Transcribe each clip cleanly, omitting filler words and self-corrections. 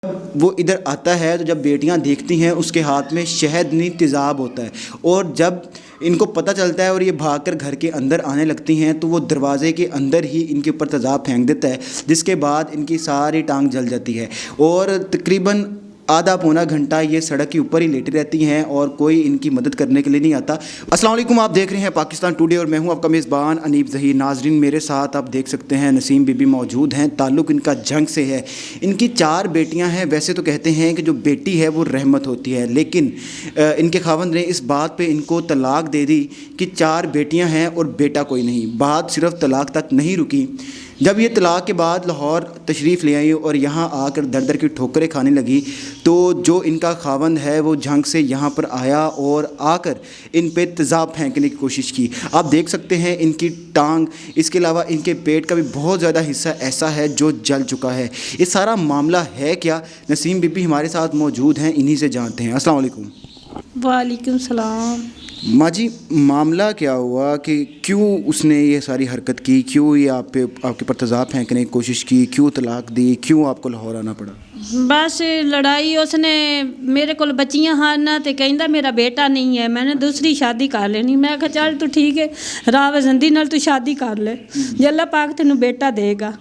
वो इधर आता है तो जब बेटियां देखती हैं उसके हाथ में शहद नहीं तेज़ाब होता है, और जब इनको पता चलता है और ये भागकर घर के अंदर आने लगती हैं तो वो दरवाज़े के अंदर ही इनके ऊपर तेज़ाब फेंक देता है, जिसके बाद इनकी सारी टांग जल जाती है और तकरीबन आधा पौना घंटा ये सड़क के ऊपर ही लेटी रहती हैं और कोई इनकी मदद करने के लिए नहीं आता। अस्सलाम वालेकुम, आप देख रहे हैं पाकिस्तान टुडे और मैं हूं आपका मेज़बान अनीब ज़हीर। नाजरीन, मेरे साथ आप देख सकते हैं नसीम बीबी मौजूद हैं। ताल्लुक़ इनका जंग से है। इनकी 4 बेटियां हैं। वैसे तो कहते हैं कि जो बेटी है वो रहमत होती है, लेकिन इनके खावंद ने इस बात पर इनको तलाक दे दी कि 4 बेटियाँ हैं और बेटा कोई नहीं। बात सिर्फ तलाक तक नहीं रुकी। जब ये तलाक के बाद लाहौर तशरीफ़ ले आई और यहाँ आकर दर दर की ठोकरें खाने लगी, तो जो इनका खावंद है वो झंग से यहाँ पर आया और आकर इन पे तेज़ाब फेंकने की कोशिश की। आप देख सकते हैं इनकी टांग, इसके अलावा इनके पेट का भी बहुत ज़्यादा हिस्सा ऐसा है जो जल चुका है। ये सारा मामला है क्या? नसीम बीबी हमारे साथ मौजूद हैं, इन्हीं से जानते हैं। अस्सलाम वालेकुम। वालेकुम सलाम। माँ जी, मामला क्या हुआ कि क्यों उसने ये सारी हरकत की? क्यों ये आपके पर तेज़ाब फेंकने की कोशिश की? क्यों तलाक दी? क्यों आपको लाहौर आना पड़ा? बस लड़ाई उसने मेरे को बच्चियां हाँ ना तो कहता मेरा बेटा नहीं है, मैंने दूसरी शादी कर लेनी। मैं कहा चल तू ठीक है, राव जंदी नाल तू शादी कर ले, जे अल्लाह पाक तेनू बेटा देगा।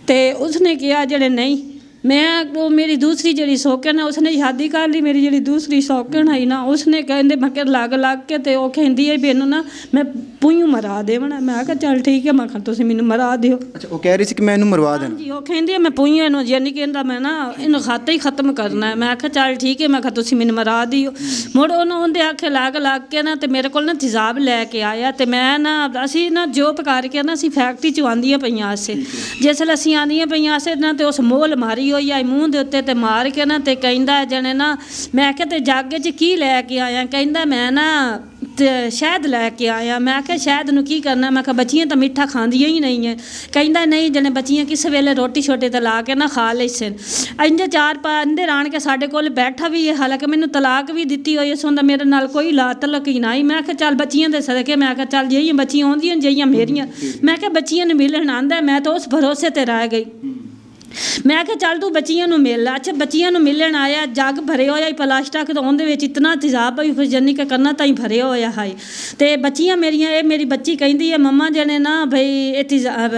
तो उसने किया जड़े नहीं, मैं वो मेरी दूसरी जड़ी सौकन है उसने शादी कर ली। मेरी जड़ी दूसरी सौकन है ना उसने कहते मैं लग लग के तो कहती है भी इनू ना मैं पुईयों मरा देवना। मैं कहा चल ठीक है, मैं कहा तुसीं मैनू मरा दिओ। अच्छा, वो कह रही थी कि मैं इनू मरवा देना? जी, वो कहती है मैं पुईयों इनू जे नहीं कहता मैं ना इनू खाता ही खत्म करना है। मैं कहा चल ठीक है, मैं कहा तुसीं मैनू मरा दिओ। मुड़ उन्होंने आखे लग लग के ना तो मेरे को ना तेज़ाब लैके आया। तो मैं ना असी ना जो करके ना असी फैक्ट्री च आंदियां पईयां असे, जिसलै असी आंदियां पईयां असे ना तो उस मोल मारी होई आई मूँह दे उत्ते ते मार के ना ते कहंदा जने ना मैं क्या ते जागे च की लैके आया? कहंदा मैं ना शहद लैके आया। मैं क्या शहद नू की करना? मैं क्या बच्चियां तो मिठा खांदियां ही नहीं है। कहंदा नहीं जने बच्चियां किस वेले रोटी छोटी ते ला के ना खा ले सन। इंजे 4 अंदर आन के साडे कोल बैठा भी है, हालांकि मैनू तलाक भी दित्ती होई इस होंदा मेरे नाल कोई ला तलक ही नहीं। मैं क्या चल बच्चियां दे सदके, मैं क्या चल जिहियां बच्चियां आउंदियां जिहियां मेरियां, मैं क्या बच्चियां नू मिलन आंदा। मैं तो उस भरोसे ते रह गई। मैं क्या चल तू बच्चियां नू मिल। अच्छा, बच्चियां नू मिलन आया, जग भरे होया प्लास्टिक तो उहदे विच इतना तेज़ाब भी फिर जन्नी के करना ताई भरे होया है। तो बच्चियां मेरियां, ये मेरी बच्ची कहती है मम्मा जने ना भाई ये तेज़ाब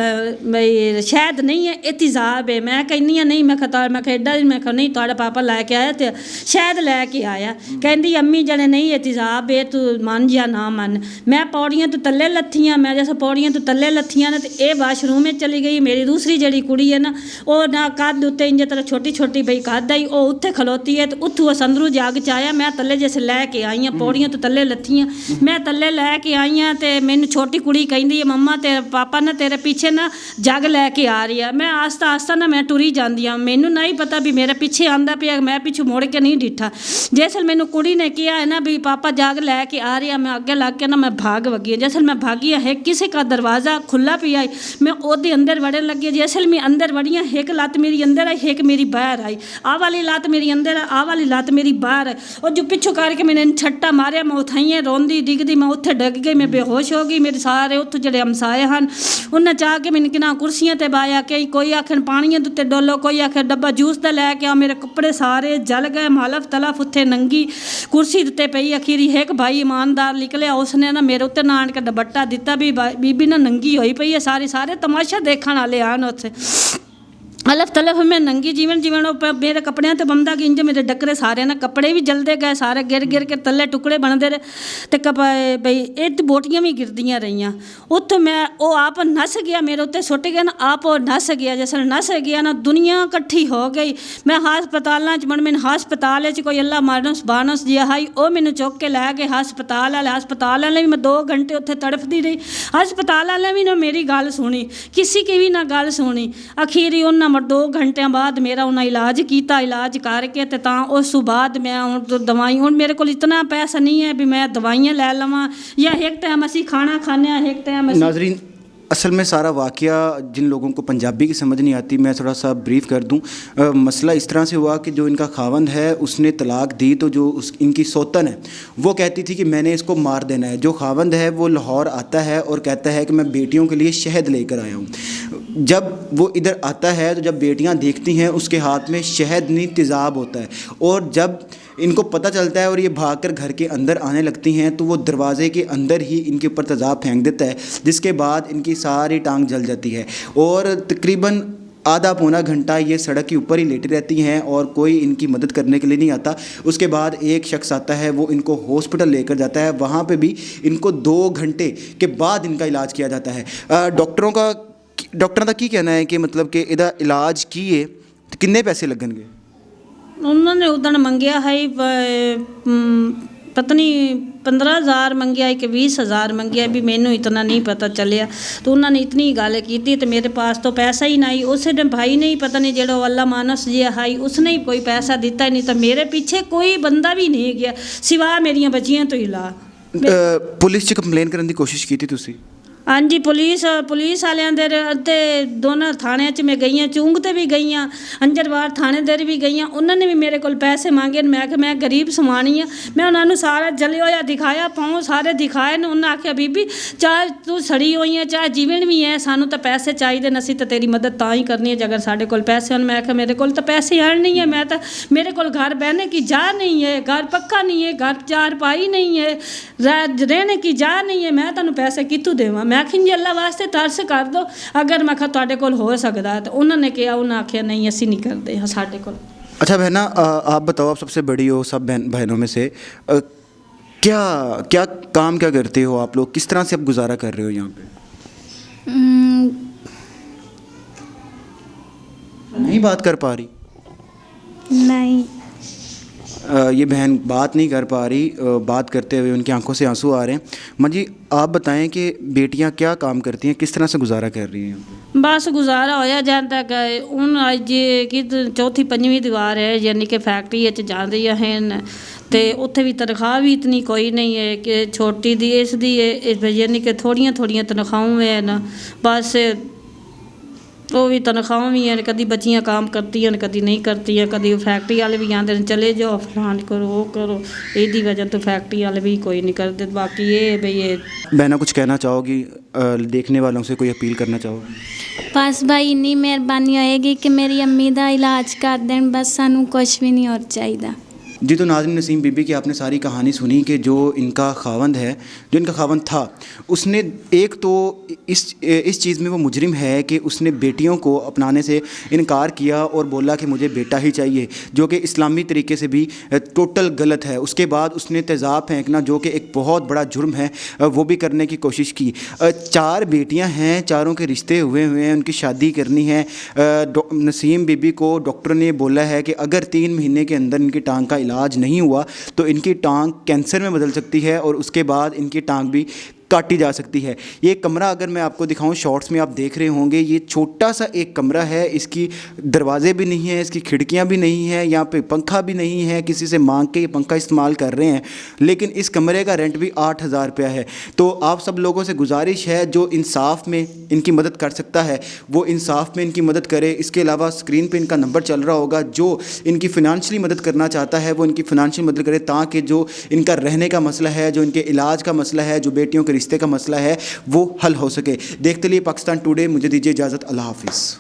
भाई शहद नहीं है, ये तेज़ाब है। मैं कहनी नहीं, मैं खता मैं एडा मैं कहा नहीं तुहाडा पापा लैके आया तो शहद लैके आया। कहती अम्मी जने नहीं ये तेज़ाब है, तू मन या ना मन। मैं पौड़ियां तो तले लत्थियां, मैं जैसे पौड़ियां तो तले लत्थियां ना तो ये वाशरूम में चली गई। मेरी दूसरी जड़ी कुड़ी है ना वो ना कद उत्ते इंज तरह छोटी छोटी बई कद आई, वो उत्थे खलोती है तो उत्थू संदरू जाग च आया। मैं तले जैसे लैके आई हाँ, पौड़ियां तो तले लत्थियां, मैं तले लैके आई हाँ। तो मैनू छोटी कुड़ी कहती है मम्मा तेरे पापा ना तेरे पीछे ना जग लैके आ रही है। मैं आस्ता आस्ता ना मैं टुरी जाती हाँ, मैनू नहीं पता भी मेरे पीछे आंदा पिया, मैं पिछू मुड़ के नहीं डिठा। जैसे मैनू कुड़ी ने किया है ना भी पापा जग लैके आ रही है, मैं अगे लग के ना मैं भाग वगी। जैसे मैं भागी है किसी का दरवाज़ा खुला पिया, मैं ओदे अंदर वड़न लगी। जैसे मैं अंदर वड़ी हाँ, एक लत्त मेरी अंदर आई, एक मेरी बाहर आई। आ वाली लत्त मेरी अंदर है, आ वाली लत्त मेरी बाहर है। और जो पिछू करके मैंने छट्टा मारिया, मैं उठाइया रोंदी डिगदी मैं उत्थे डग गई, मैं बेहोश हो गई। मेरे सारे उत्थों जड़े हमसाए हैं उन्हें चाह के मैंने किना कुर्सियां ते बाया, कई कोई आखन पानिया दे उत्ते डोलो, कोई आखे डब्बा जूस का लैके आ। मेरे कपड़े सारे जल गए, मालफ तलफ उत्थे नंगी कुर्सी उत्ते पई। अखीरी एक भाई ईमानदार निकलिया, उसने ना मेरे उत्ते नान के दुपट्टा दिता भी बीबी ना नंगी होई पई है सारी, सारे तमाशा देखने वाले आन उत्थे अलफ तलफ मैं नंगी जीवन जीवन मेरे कपड़े तो बमदा कि इंज मेरे डकरे सारे ना कपड़े भी जलते गए, सारे गिर गिर के तले टुकड़े बनते रहे। तो बई ये बोटियां भी गिरदियाँ रही। उत्थों मैं वो आप नस गया, मेरे उत्ते सुट गया ना, आप वो नस गया। जैसे नस गया ना दुनिया कट्ठी हो गई। मैं हस्पतालों च मैंने हस्पताल कोई अल्लाह मानस बानस जी आई, वो मैंने चुक के लै गए हस्पताल वाले भी मैं 2 घंटे उत्थे तड़फती रही। हस्पताल वाले भी ना मेरी गल सुनी, किसी की भी ना गल सुनी। अखीरी उन्होंने 2 घंटे बाद मेरा उन्हें इलाज किया, इलाज करके तो उस बाद मैं हूँ दवाई हूँ मेरे को इतना पैसा नहीं है भी मैं दवाइयाँ लै लवां या एक टाइम असी खाना खाने एक टाइम। नाज़रीन, असल में सारा वाक़या जिन लोगों को पंजाबी की समझ नहीं आती मैं थोड़ा सा ब्रीफ़ कर दूं। मसला इस तरह से हुआ कि जो इनका खावंद है उसने तलाक दी, तो जो इनकी सौतन है वो कहती थी कि मैंने इसको मार देना है। जो खावंद है वो लाहौर आता है और कहता है कि मैं बेटियों के लिए शहद लेकर आया हूँ। जब वो इधर आता है तो जब बेटियां देखती हैं उसके हाथ में शहद तेज़ाब होता है, और जब इनको पता चलता है और ये भागकर घर के अंदर आने लगती हैं तो वो दरवाज़े के अंदर ही इनके ऊपर तेज़ाब फेंक देता है, जिसके बाद इनकी सारी टांग जल जाती है और तकरीबन आधा पौना घंटा ये सड़क के ऊपर ही लेटी रहती हैं और कोई इनकी मदद करने के लिए नहीं आता। उसके बाद एक शख्स आता है, वो इनको हॉस्पिटल लेकर जाता है। वहाँ पे भी इनको 2 घंटे के बाद इनका इलाज किया जाता है। डॉक्टरों का की कहना है कि मतलब कि इहदा इलाज किए तो कितने पैसे लगणगे? उन्होंने उदण मंगया है पता नहीं 15,000 मंगया कि 20,000 मंगया, भी मैनू इतना नहीं पता चलिया। तो उन्होंने इतनी गल की तो मेरे पास तो पैसा ही नहीं। उस दिन भाई ने ही पता नहीं जो अल्लाह मानस जी है उसने ही कोई पैसा दिता ही नहीं, तो मेरे पीछे कोई बंदा भी नहीं गया सिवा मेरिया बच्चियां तो ही ला। पुलिस 'ਚ कंप्लेन करने की कोशिश की थी तुसी? हाँ जी, पुलिस वालियां दे ते दोनों थाने च मैं गई, चुंग ते भी गई, अंजरवार थाने दे भी गई। उन्होंने भी मेरे को पैसे मांगे। मैं गरीब समानी हाँ, मैं उन्होंने सारा जले होया दिखाया, पाँव सारे दिखाए ने। उन्हें आख्या बीबी चाहे तू सड़ी हुई है चाहे जीवन भी है, सानू तो पैसे चाहिए, असी तो तेरी मदद तां ही करनी है अगर साढ़े कोल पैसे होन। मैं आख्या मेरे को तो पैसे आने नहीं है, मैं तो मेरे को घर बहने की जा नहीं है, घर पक्का नहीं है, घर चार पाई नहीं है, रहने की जा नहीं है, मैं तेन पैसे कितों देवां? मैं आखी जी अल्लाह वास्ते तरस कर दो अगर मैं तुहाडे कोल हो सकता है। तो उन्होंने कहा, उन्हें आख्या नहीं असी नहीं करते हाँ साढ़े कोल। अच्छा बहना, आप बताओ, आप सबसे बड़ी हो सब बहनों में से, क्या काम क्या करते हो आप लोग? किस तरह से आप गुजारा कर रहे हो यहाँ पे? नहीं बात कर पा रही? नहीं। ये बहन बात नहीं कर पा रही, बात करते हुए उनकी आंखों से आंसू आ रहे हैं। माँ जी आप बताएं कि बेटियां क्या काम करती हैं, किस तरह से गुजारा कर रही हैं? बस गुजारा होया जाता है। हूँ अज कि 4वीं-5वीं दीवार है, यानी कि फैक्ट्री जा रही हैं तो उत्थे भी तनख्वाह भी इतनी कोई नहीं है कि छोटी दी इसदी यानी कि थोड़ियां तनख्वाहें हैं। बस वो भी तनख्वाह भी हैं, कभी बच्चियां काम करती हैं कभी नहीं करती हैं, कभी फैक्ट्री वाले भी आते हैं चले जाओ फलान करो वो करो, यही वजह तो फैक्ट्री वाले भी कोई नहीं करते। बाकी ये भाई ये बहना कुछ कहना चाहोगी, देखने वालों से कोई अपील करना चाहोगी? बस भाई इन्नी मेहरबानी होएगी कि मेरी अम्मी का इलाज कर दें, बस सानू कुछ भी नहीं और चाहिए। जी, तो नाज़रीन नसीम बीबी की आपने सारी कहानी सुनी कि जो इनका खावंद है, जो इनका खावंद था, उसने एक तो इस चीज़ में वो मुजरिम है कि उसने बेटियों को अपनाने से इनकार किया और बोला कि मुझे बेटा ही चाहिए, जो कि इस्लामी तरीके से भी टोटल गलत है। उसके बाद उसने तेज़ाब फेंकना, जो कि एक बहुत बड़ा जुर्म है, वो भी करने की कोशिश की। 4 बेटियां हैं, चारों के रिश्ते हुए हैं, उनकी शादी करनी है। नसीम बीबी को डॉक्टर ने बोला है कि अगर 3 महीने के अंदर इनकी टांग का इलाज नहीं हुआ तो इनकी टांग कैंसर में बदल सकती है और उसके बाद इनकी टांग भी काटी जा सकती है। ये कमरा अगर मैं आपको दिखाऊं, शॉर्ट्स में आप देख रहे होंगे, ये छोटा सा एक कमरा है, इसकी दरवाजे भी नहीं है, इसकी खिड़कियां भी नहीं है, यहाँ पे पंखा भी नहीं है, किसी से मांग के ये पंखा इस्तेमाल कर रहे हैं, लेकिन इस कमरे का रेंट भी 8,000 रुपया है। तो आप सब लोगों से गुजारिश है, जो इंसाफ में इनकी मदद कर सकता है वो इंसाफ में इनकी मदद करे। इसके अलावा स्क्रीन पर इनका नंबर चल रहा होगा, जो इनकी फ़िनांशली मदद करना चाहता है वो इनकी फ़िनांशली मदद करे, ताकि जो इनका रहने का मसला है, जो इनके इलाज का मसला है, जो बेटियों के रिश्ते का मसला है, वो हल हो सके। देखते लिए पाकिस्तान टुडे। मुझे दीजिए इजाज़त। अल्लाह हाफिज़।